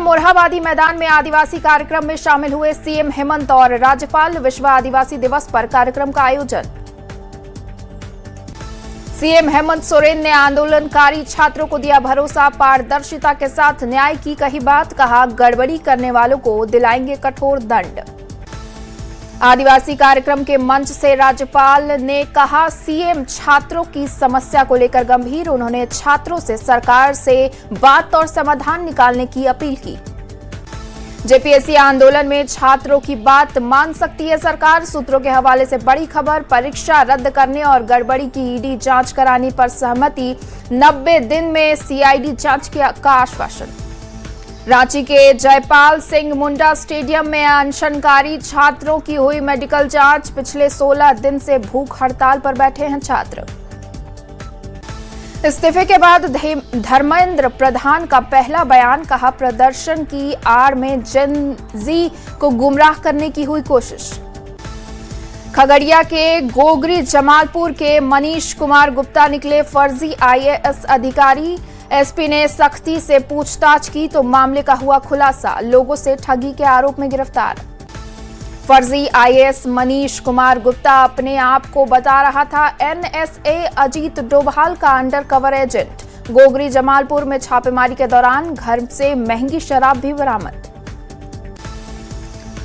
मोरहाबादी मैदान में आदिवासी कार्यक्रम में शामिल हुए सीएम हेमंत और राज्यपाल। विश्व आदिवासी दिवस पर कार्यक्रम का आयोजन। सीएम हेमंत सोरेन ने आंदोलनकारी छात्रों को दिया भरोसा। पारदर्शिता के साथ न्याय की कही बात, कहा गड़बड़ी करने वालों को दिलाएंगे कठोर दंड। आदिवासी कार्यक्रम के मंच से राज्यपाल ने कहा सीएम छात्रों की समस्या को लेकर गंभीर। उन्होंने छात्रों से सरकार से बात और समाधान निकालने की अपील की। जेपीएससी आंदोलन में छात्रों की बात मान सकती है सरकार। सूत्रों के हवाले से बड़ी खबर। परीक्षा रद्द करने और गड़बड़ी की ईडी जांच कराने पर सहमति। 90 दिन में सीआईडी जांच का आश्वासन। रांची के जयपाल सिंह मुंडा स्टेडियम में अनशनकारी छात्रों की हुई मेडिकल जांच। पिछले 16 दिन से भूख हड़ताल पर बैठे हैं छात्र। इस्तीफे के बाद धर्मेंद्र प्रधान का पहला बयान, कहा प्रदर्शन की आड़ में जेन-जी को गुमराह करने की हुई कोशिश। खगड़िया के गोगरी जमालपुर के मनीष कुमार गुप्ता निकले फर्जी आईएएस अधिकारी। एसपी ने सख्ती से पूछताछ की तो मामले का हुआ खुलासा। लोगों से ठगी के आरोप में गिरफ्तार। फर्जी आईएएस मनीष कुमार गुप्ता अपने आप को बता रहा था एनएसए अजीत डोभाल का अंडरकवर एजेंट। गोगरी जमालपुर में छापेमारी के दौरान घर से महंगी शराब भी बरामद।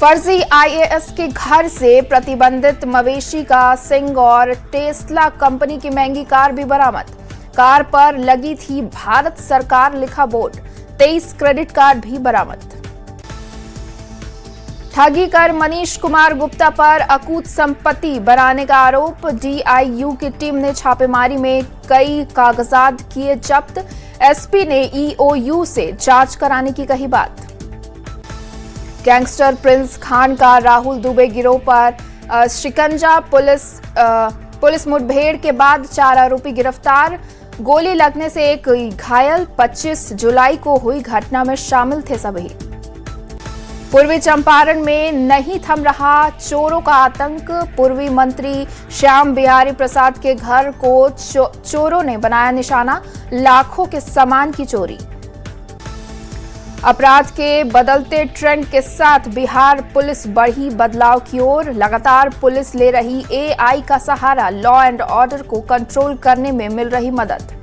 फर्जी आईएएस के घर से प्रतिबंधित मवेशी का सिंग और टेस्ला कंपनी की महंगी कार भी बरामद। कार पर लगी थी भारत सरकार लिखा बोर्ड। 23 क्रेडिट कार्ड भी बरामद। ठगी कर मनीष कुमार गुप्ता पर अकूत संपत्ति बनाने का आरोप। डीआईयू की टीम ने छापेमारी में कई कागजात किए जब्त। एसपी ने ईओयू से जांच कराने की कही बात। गैंगस्टर प्रिंस खान का राहुल दुबे गिरोह पर शिकंजा। पुलिस मुठभेड़ के बाद 4 आरोपी गिरफ्तार। गोली लगने से एक घायल। 25 जुलाई को हुई घटना में शामिल थे सभी। पूर्वी चंपारण में नहीं थम रहा चोरों का आतंक। पूर्वी मंत्री श्याम बिहारी प्रसाद के घर को चोरों ने बनाया निशाना। लाखों के सामान की चोरी। अपराध के बदलते ट्रेंड के साथ बिहार पुलिस बढ़ी बदलाव की ओर। लगातार पुलिस ले रही एआई का सहारा। लॉ एंड ऑर्डर को कंट्रोल करने में मिल रही मदद।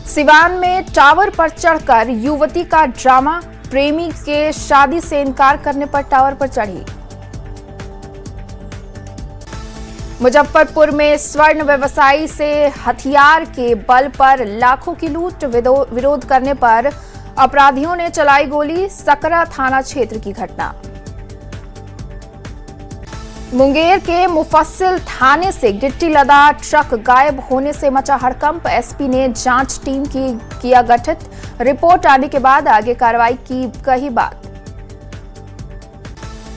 सिवान में टावर पर चढ़कर युवती का ड्रामा। प्रेमी के शादी से इनकार करने पर टावर पर चढ़ी। मुजफ्फरपुर में स्वर्ण व्यवसायी से हथियार के बल पर लाखों की लूट। विरोध करने पर अपराधियों ने चलाई गोली। सकरा थाना क्षेत्र की घटना। मुंगेर के मुफस्सिल थाने से गिट्टी लदा ट्रक गायब होने से मचा हड़कंप। एसपी ने जांच टीम किया गठित। रिपोर्ट आने के बाद आगे कार्रवाई की कही बात।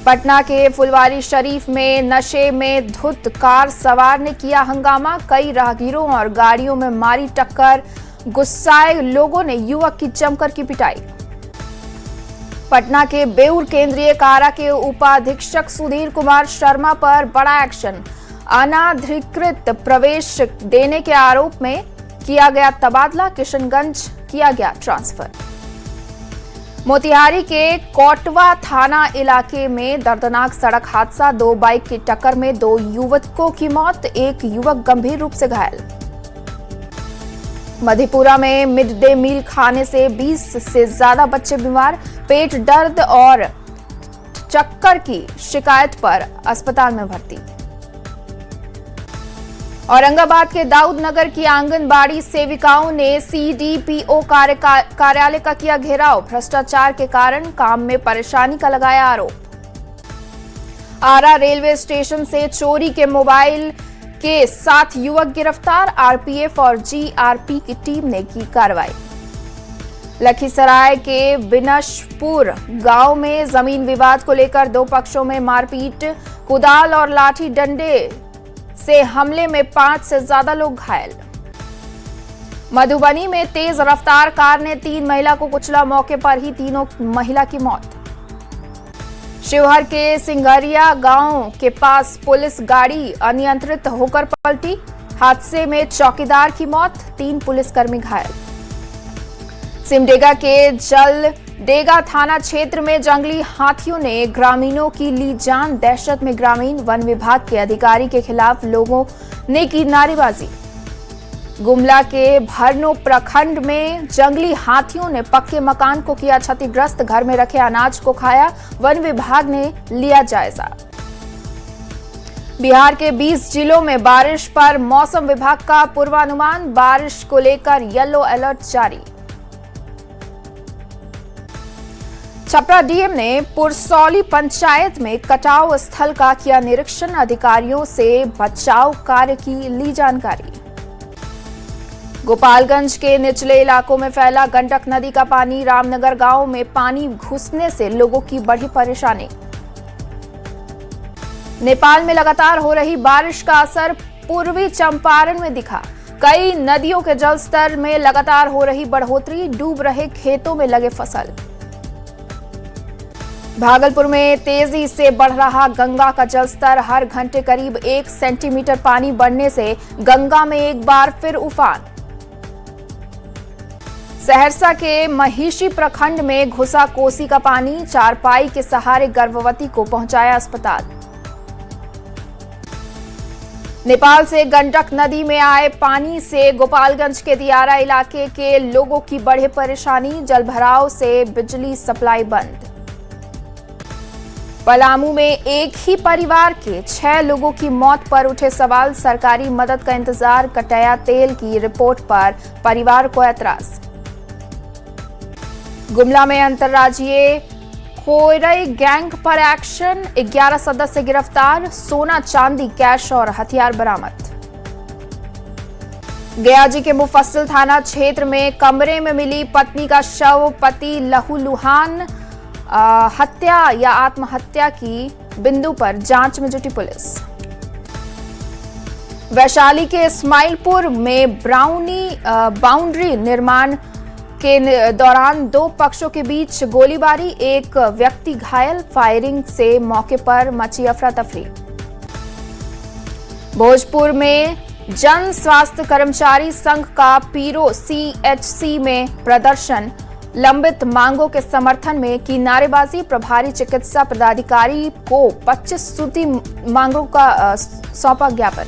पटना के फुलवारी शरीफ में नशे में धुत कार सवार ने किया हंगामा। कई राहगीरों और गाड़ियों में मारी टक्कर। गुस्साए लोगों ने युवक की जमकर की पिटाई। पटना के बेउर केंद्रीय कारा के उपाधीक्षक सुधीर कुमार शर्मा पर बड़ा एक्शन। अनाधिकृत प्रवेश देने के आरोप में किया गया तबादला। किशनगंज किया गया ट्रांसफर। मोतिहारी के कोटवा थाना इलाके में दर्दनाक सड़क हादसा। 2 बाइक की टक्कर में 2 युवकों की मौत। एक युवक गंभीर रूप से घायल। मधेपुरा में मिड डे मील खाने से 20 से ज्यादा बच्चे बीमार। पेट दर्द और चक्कर की शिकायत पर अस्पताल में भर्ती। औरंगाबाद के दाऊद नगर की आंगनबाड़ी सेविकाओं ने सीडीपीओ कार्यालय का किया घेराव। भ्रष्टाचार के कारण काम में परेशानी का लगाया आरोप। आरा रेलवे स्टेशन से चोरी के मोबाइल के 7 युवक गिरफ्तार। आरपीएफ और जीआरपी की टीम ने की कार्रवाई। लखीसराय के बिनशपुर गांव में जमीन विवाद को लेकर 2 पक्षों में मारपीट। कुदाल और लाठी डंडे से हमले में 5 से ज्यादा लोग घायल। मधुबनी में तेज रफ्तार कार ने 3 महिला को कुचला। मौके पर ही तीनों महिला की मौत। शिवहर के सिंघरिया गांव के पास पुलिस गाड़ी अनियंत्रित होकर पलटी। हादसे में चौकीदार की मौत। 3 पुलिसकर्मी घायल। सिमडेगा के जलडेगा थाना क्षेत्र में जंगली हाथियों ने ग्रामीणों की ली जान। दहशत में ग्रामीण, वन विभाग के अधिकारी के खिलाफ लोगों ने की नारेबाजी। गुमला के भरनो प्रखंड में जंगली हाथियों ने पक्के मकान को किया क्षतिग्रस्त। घर में रखे अनाज को खाया, वन विभाग ने लिया जायजा। बिहार के 20 जिलों में बारिश पर मौसम विभाग का पूर्वानुमान। बारिश को लेकर येलो अलर्ट जारी। छपरा डीएम ने पुरसौली पंचायत में कटाव स्थल का किया निरीक्षण। अधिकारियों से बचाव कार्य की ली जानकारी। गोपालगंज के निचले इलाकों में फैला गंडक नदी का पानी। रामनगर गांव में पानी घुसने से लोगों की बढ़ी परेशानी। नेपाल में लगातार हो रही बारिश का असर पूर्वी चंपारण में दिखा। कई नदियों के जलस्तर में लगातार हो रही बढ़ोतरी। डूब रहे खेतों में लगे फसल। भागलपुर में तेजी से बढ़ रहा गंगा का जलस्तर। हर घंटे करीब 1 सेंटीमीटर पानी बढ़ने से गंगा में एक बार फिर उफान। सहरसा के महिषी प्रखंड में घुसा कोसी का पानी। चारपाई के सहारे गर्भवती को पहुंचाया अस्पताल। नेपाल से गंडक नदी में आए पानी से गोपालगंज के दियारा इलाके के लोगों की बढ़े परेशानी। जलभराव से बिजली सप्लाई बंद। पलामू में एक ही परिवार के 6 लोगों की मौत पर उठे सवाल। सरकारी मदद का इंतजार। कटैया तेल की रिपोर्ट पर परिवार को ऐतराज। गुमला में अंतर्राज्यीय खोरई गैंग पर एक्शन। 11 सदस्य गिरफ्तार। सोना, चांदी, कैश और हथियार बरामद। गयाजी के मुफस्सिल थाना क्षेत्र में कमरे में मिली पत्नी का शव। पति लहूलुहान हत्या या आत्महत्या की बिंदु पर जांच में जुटी पुलिस। वैशाली के इस्माइलपुर में बाउंड्री निर्माण के दौरान 2 पक्षों के बीच गोलीबारी। एक व्यक्ति घायल। फायरिंग से मौके पर मची अफरा तफरी। भोजपुर में जन स्वास्थ्य कर्मचारी संघ का पीरो सीएचसी में प्रदर्शन। लंबित मांगों के समर्थन में की नारेबाजी। प्रभारी चिकित्सा पदाधिकारी को 25 सूत्री मांगों का सौंपा ज्ञापन।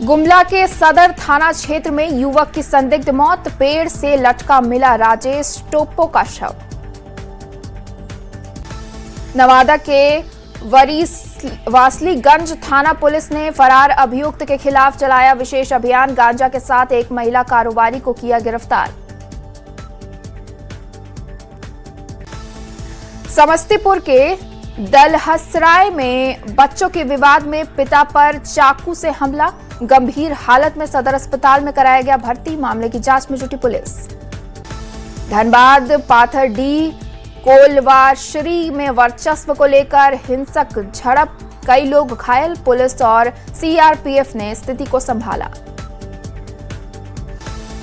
गुमला के सदर थाना क्षेत्र में युवक की संदिग्ध मौत। पेड़ से लटका मिला राजेश टोप्पो का शव। नवादा के वासलीगंज थाना पुलिस ने फरार अभियुक्त के खिलाफ चलाया विशेष अभियान। गांजा के साथ एक महिला कारोबारी को किया गिरफ्तार। समस्तीपुर के दलहसराय में बच्चों के विवाद में पिता पर चाकू से हमला। गंभीर हालत में सदर अस्पताल में कराया गया भर्ती। मामले की जांच में जुटी पुलिस। धनबाद पाथरडीह कोलवाश्री में वर्चस्व को लेकर हिंसक झड़प। कई लोग घायल। पुलिस और सीआरपीएफ ने स्थिति को संभाला।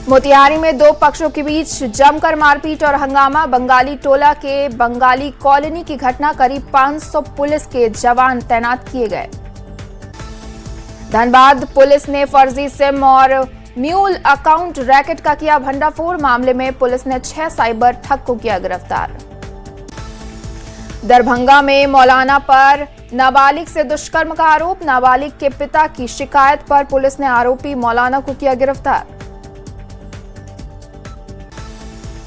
मोतिहारी में 2 पक्षों के बीच जमकर मारपीट और हंगामा। बंगाली टोला के बंगाली कॉलोनी की घटना। करीब 500 पुलिस के जवान तैनात किए गए। धनबाद पुलिस ने फर्जी सिम और म्यूल अकाउंट रैकेट का किया भंडाफोड़। मामले में पुलिस ने 6 साइबर ठग को किया गिरफ्तार। दरभंगा में मौलाना पर नाबालिग से दुष्कर्म का आरोप। नाबालिग के पिता की शिकायत पर पुलिस ने आरोपी मौलाना को किया गिरफ्तार।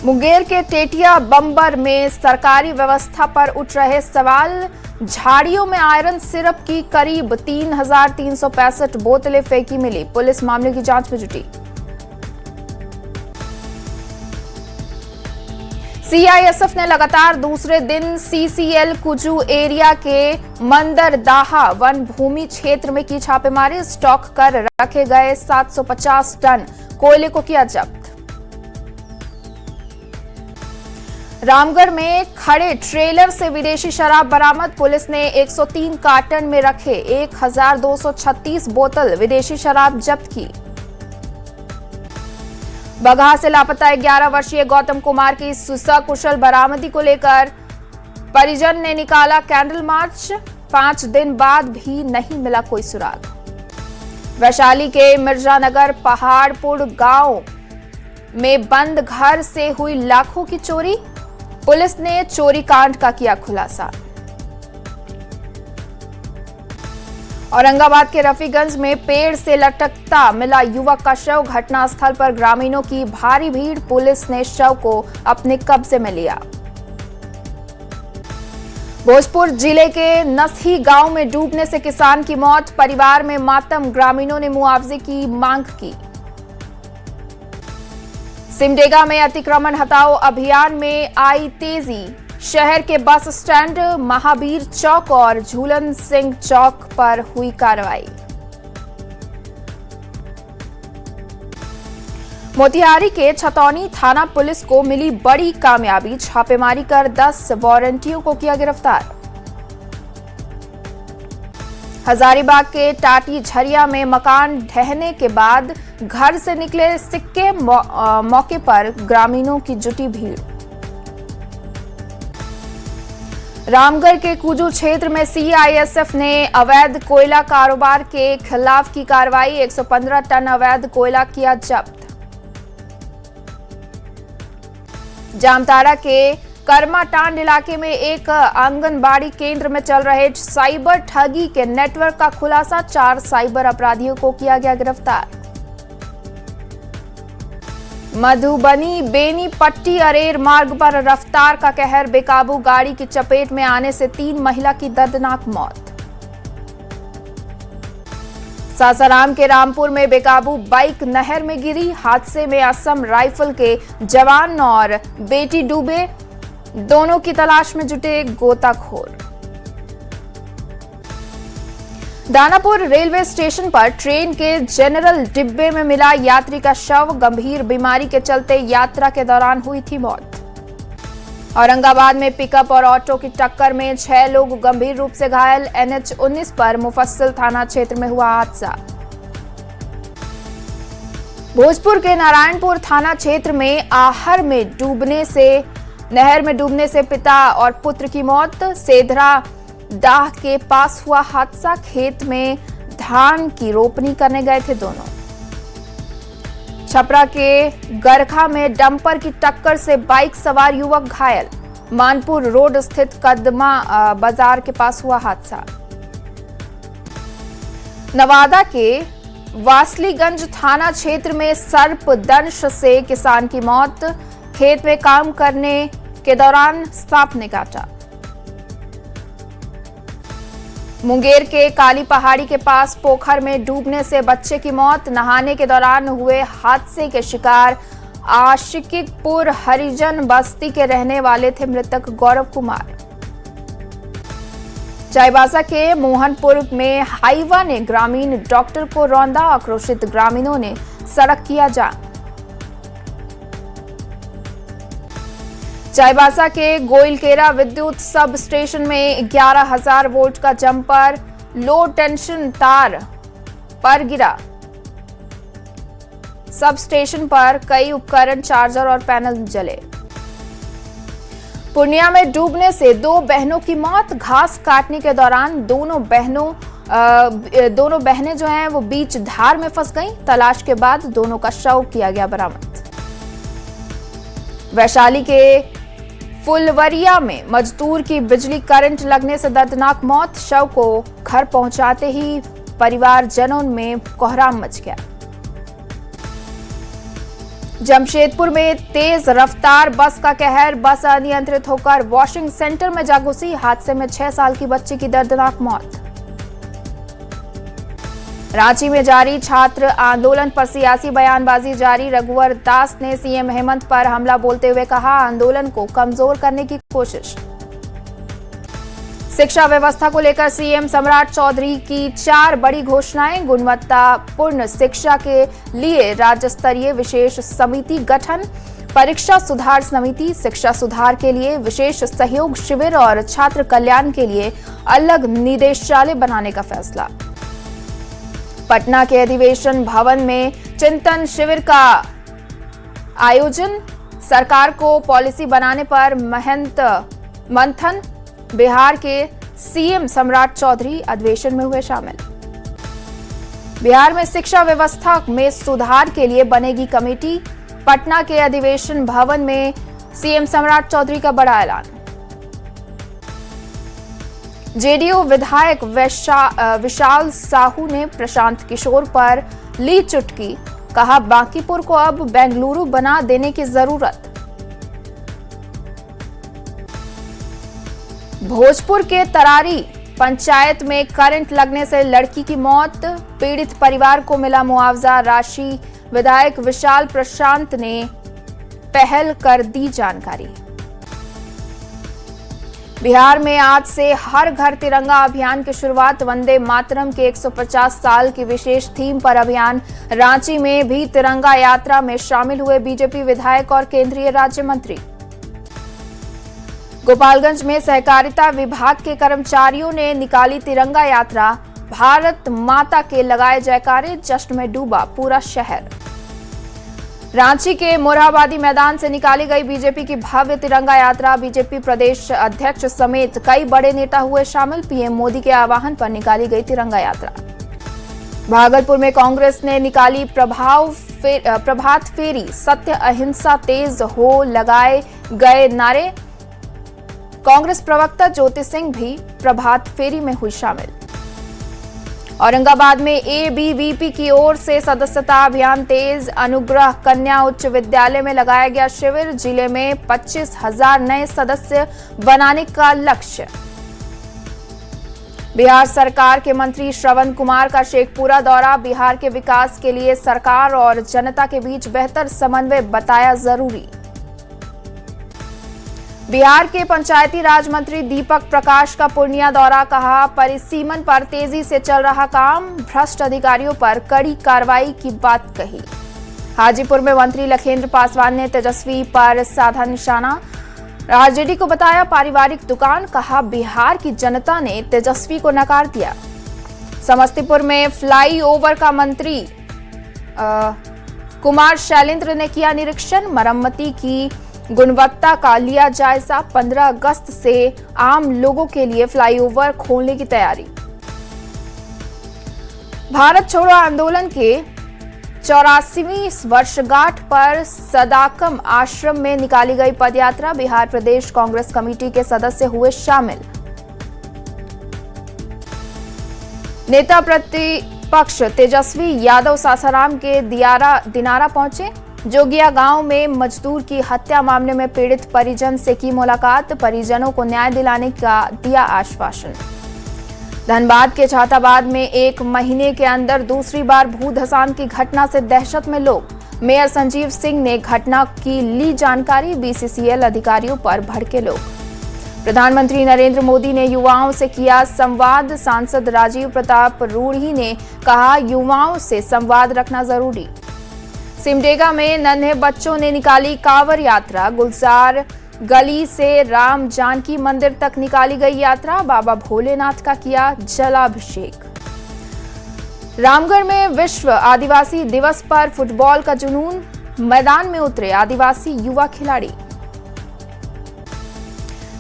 मुंगेर के टेटिया बम्बर में सरकारी व्यवस्था पर उठ रहे सवाल। झाड़ियों में आयरन सिरप की करीब 3,365 बोतलें फेंकी मिली। पुलिस मामले की जांच में जुटी। सीआईएसएफ ने लगातार दूसरे दिन सीसीएल कुजू एरिया के मंदरदाहा वन भूमि क्षेत्र में की छापेमारी। स्टॉक कर रखे गए 750 टन कोयले को किया जब्त। रामगढ़ में खड़े ट्रेलर से विदेशी शराब बरामद। पुलिस ने 103 कार्टन में रखे 1236 बोतल विदेशी शराब जब्त की। बगहा से लापता 11 वर्षीय गौतम कुमार की सकुशल बरामदी को लेकर परिजन ने निकाला कैंडल मार्च। 5 दिन बाद भी नहीं मिला कोई सुराग। वैशाली के मिर्जानगर पहाड़पुर गांव में बंद घर से हुई लाखों की चोरी, पुलिस ने चोरी कांड का किया खुलासा। औरंगाबाद के रफीगंज में पेड़ से लटकता मिला युवक का शव, घटनास्थल पर ग्रामीणों की भारी भीड़, पुलिस ने शव को अपने कब्जे में लिया। भोजपुर जिले के नसही गांव में डूबने से किसान की मौत, परिवार में मातम, ग्रामीणों ने मुआवजे की मांग की। सिमडेगा में अतिक्रमण हटाओ अभियान में आई तेजी, शहर के बस स्टैंड, महावीर चौक और झूलन सिंह चौक पर हुई कार्रवाई। मोतिहारी के छतौनी थाना पुलिस को मिली बड़ी कामयाबी, छापेमारी कर 10 वारंटियों को किया गिरफ्तार। हजारीबाग के टाटी झरिया में मकान ढहने के बाद घर से निकले सिक्के, मौके पर ग्रामीणों की जुटी भीड़। रामगढ़ के कुजू क्षेत्र में सीआईएसएफ ने अवैध कोयला कारोबार के खिलाफ की कार्रवाई, 115 टन अवैध कोयला किया जब्त। जामताड़ा के कर्माटांड इलाके में एक आंगनबाड़ी केंद्र में चल रहे साइबर ठगी के नेटवर्क का खुलासा, 4 साइबर अपराधियों को किया गया गिरफ्तार। मधुबनी बेनी पट्टी अरेर मार्ग पर रफ्तार का कहर, बेकाबू गाड़ी की चपेट में आने से 3 महिला की दर्दनाक मौत। सासाराम के रामपुर में बेकाबू बाइक नहर में गिरी, हादसे में असम राइफल के जवान और बेटी डूबे, दोनों की तलाश में जुटे गोताखोर। दानापुर रेलवे स्टेशन पर ट्रेन के जनरल डिब्बे में मिला यात्री का शव, गंभीर बीमारी के चलते यात्रा के दौरान हुई थी मौत। औरंगाबाद में पिकअप और ऑटो की टक्कर में 6 लोग गंभीर रूप से घायल, NH-19 पर मुफस्सिल थाना क्षेत्र में हुआ हादसा। भोजपुर के नारायणपुर थाना क्षेत्र में नहर में डूबने से पिता और पुत्र की मौत, सेधरा दाह के पास हुआ हादसा, खेत में धान की रोपनी करने गए थे दोनों। छपरा के गरखा में डंपर की टक्कर से बाइक सवार युवक घायल, मानपुर रोड स्थित कदमा बाजार के पास हुआ हादसा। नवादा के वासलीगंज थाना क्षेत्र में सर्पदंश से किसान की मौत, खेत में काम करने के दौरान सांप ने काटा। मुंगेर के काली पहाड़ी के पास पोखर में डूबने से बच्चे की मौत, नहाने के दौरान हुए हादसे के शिकार आशिकीपुर हरिजन बस्ती के रहने वाले थे मृतक गौरव कुमार। चाईबासा के मोहनपुर में हाईवा ने ग्रामीण डॉक्टर को रौंदा, आक्रोशित ग्रामीणों ने सड़क किया जाम। चाईबासा के गोइलकेरा विद्युत सब स्टेशन में 11,000 वोल्ट का जंपर लो टेंशन तार पर गिरा, सब स्टेशन पर कई उपकरण, चार्जर और पैनल जले। पूर्णिया में डूबने से 2 बहनों की मौत, घास काटने के दौरान दोनों बहनें जो हैं वो बीच धार में फंस गईं, तलाश के बाद दोनों का शव किया गया बरामद। वैशाली के फुलवरिया में मजदूर की बिजली करंट लगने से दर्दनाक मौत, शव को घर पहुंचाते ही परिवारजनों में कोहराम मच गया। जमशेदपुर में तेज रफ्तार बस का कहर, बस अनियंत्रित होकर वॉशिंग सेंटर में जा घुसी, हादसे में 6 साल की बच्ची की दर्दनाक मौत। रांची में जारी छात्र आंदोलन पर सियासी बयानबाजी जारी, रघुवर दास ने सीएम हेमंत पर हमला बोलते हुए कहा, आंदोलन को कमजोर करने की कोशिश। शिक्षा व्यवस्था को लेकर सीएम सम्राट चौधरी की 4 बड़ी घोषणाएं, गुणवत्तापूर्ण शिक्षा के लिए राज्य स्तरीय विशेष समिति गठन, परीक्षा सुधार समिति, शिक्षा सुधार के लिए विशेष सहयोग शिविर और छात्र कल्याण के लिए अलग निदेशालय बनाने का फैसला। पटना के अधिवेशन भवन में चिंतन शिविर का आयोजन, सरकार को पॉलिसी बनाने पर मंथन, बिहार के सीएम सम्राट चौधरी अधिवेशन में हुए शामिल। बिहार में शिक्षा व्यवस्था में सुधार के लिए बनेगी कमेटी, पटना के अधिवेशन भवन में सीएम सम्राट चौधरी का बड़ा ऐलान। जेडीयू विधायक विशाल साहू ने प्रशांत किशोर पर ली चुटकी, कहा बांकीपुर को अब बेंगलुरु बना देने की जरूरत। भोजपुर के तरारी पंचायत में करंट लगने से लड़की की मौत, पीड़ित परिवार को मिला मुआवजा राशि, विधायक विशाल प्रशांत ने पहल कर दी जानकारी। बिहार में आज से हर घर तिरंगा अभियान की शुरुआत, वंदे मातरम के 150 साल की विशेष थीम पर अभियान। रांची में भी तिरंगा यात्रा में शामिल हुए बीजेपी विधायक और केंद्रीय राज्य मंत्री। गोपालगंज में सहकारिता विभाग के कर्मचारियों ने निकाली तिरंगा यात्रा, भारत माता के लगाए जयकारे, जश्न में डूबा पूरा शहर। रांची के मोरहाबादी मैदान से निकाली गई बीजेपी की भव्य तिरंगा यात्रा, बीजेपी प्रदेश अध्यक्ष समेत कई बड़े नेता हुए शामिल। पीएम मोदी के आह्वान पर निकाली गई तिरंगा यात्रा। भागलपुर में कांग्रेस ने निकाली प्रभात फेरी, सत्य अहिंसा तेज हो लगाए गए नारे। कांग्रेस प्रवक्ता ज्योति सिंह भी प्रभात फेरी में हुई शामिल। औरंगाबाद में एबीवीपी की ओर से सदस्यता अभियान तेज, अनुग्रह कन्या उच्च विद्यालय में लगाया गया शिविर, जिले में 25,000 नए सदस्य बनाने का लक्ष्य। बिहार सरकार के मंत्री श्रवण कुमार का शेखपुरा दौरा, बिहार के विकास के लिए सरकार और जनता के बीच बेहतर समन्वय बताया जरूरी। बिहार के पंचायती राज मंत्री दीपक प्रकाश का पूर्णिया दौरा, कहा परिसीमन पर तेजी से चल रहा काम, भ्रष्ट अधिकारियों पर कड़ी कार्रवाई की बात कही। हाजीपुर में मंत्री लखेंद्र पासवान ने तेजस्वी पर साधा निशाना, आरजेडी को बताया पारिवारिक दुकान, कहा बिहार की जनता ने तेजस्वी को नकार दिया। समस्तीपुर में फ्लाईओवर का मंत्री कुमार शैलेंद्र ने किया निरीक्षण, मरम्मती की गुणवत्ता का लिया जायजा, 15 अगस्त से आम लोगों के लिए फ्लाईओवर खोलने की तैयारी। भारत छोड़ो आंदोलन के 84वीं वर्षगांठ पर सदाकम आश्रम में निकाली गई पदयात्रा, बिहार प्रदेश कांग्रेस कमेटी के सदस्य हुए शामिल। नेता प्रतिपक्ष तेजस्वी यादव सासाराम के दिनारा पहुंचे, जोगिया गांव में मजदूर की हत्या मामले में पीड़ित परिजन से की मुलाकात, परिजनों को न्याय दिलाने का दिया आश्वासन। धनबाद के छाताबाद में 1 महीने के अंदर दूसरी बार भू धसान की घटना से दहशत में लोग, मेयर संजीव सिंह ने घटना की ली जानकारी, बीसीसीएल अधिकारियों पर भड़के लोग। प्रधानमंत्री नरेंद्र मोदी ने युवाओं से किया संवाद, सांसद राजीव प्रताप रूढ़ी ने कहा युवाओं से संवाद रखना जरूरी। सिमडेगा में नन्हे बच्चों ने निकाली कांवड़ यात्रा, गुलजार गली से राम जानकी मंदिर तक निकाली गई यात्रा, बाबा भोलेनाथ का किया जलाभिषेक। रामगढ़ में विश्व आदिवासी दिवस पर फुटबॉल का जुनून, मैदान में उतरे आदिवासी युवा खिलाड़ी।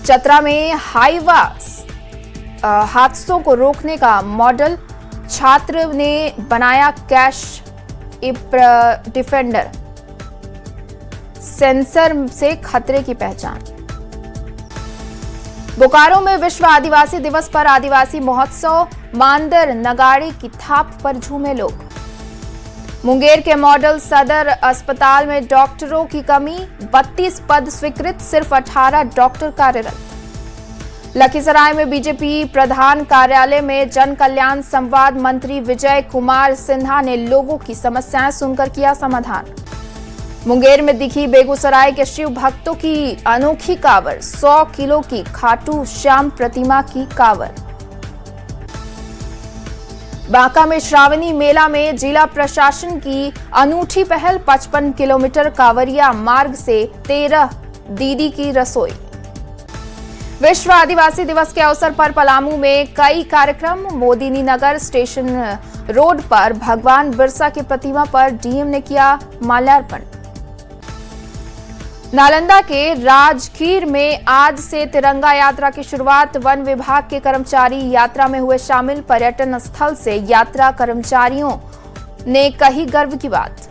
चतरा में हाईवा हादसों को रोकने का मॉडल, छात्र ने बनाया कैश डिफेंडर, सेंसर से खतरे की पहचान। बोकारो में विश्व आदिवासी दिवस पर आदिवासी महोत्सव, मांदर नगाड़े की थाप पर झूमे लोग। मुंगेर के मॉडल सदर अस्पताल में डॉक्टरों की कमी, 32 पद स्वीकृत, सिर्फ 18 डॉक्टर कार्यरत। लखीसराय में बीजेपी प्रधान कार्यालय में जन कल्याण संवाद, मंत्री विजय कुमार सिन्हा ने लोगों की समस्याएं सुनकर किया समाधान। मुंगेर में दिखी बेगूसराय के शिव भक्तों की अनोखी कांवड़, 100 किलो की खाटू श्याम प्रतिमा की कांवड़। बांका में श्रावणी मेला में जिला प्रशासन की अनूठी पहल, 55 किलोमीटर कांवरिया मार्ग से 13 दीदी की रसोई। विश्व आदिवासी दिवस के अवसर पर पलामू में कई कार्यक्रम, मोदिनी नगर स्टेशन रोड पर भगवान बिरसा की प्रतिमा पर डीएम ने किया माल्यार्पण। नालंदा के राजगीर में आज से तिरंगा यात्रा की शुरुआत, वन विभाग के कर्मचारी यात्रा में हुए शामिल, पर्यटन स्थल से यात्रा कर्मचारियों ने कही गर्व की बात।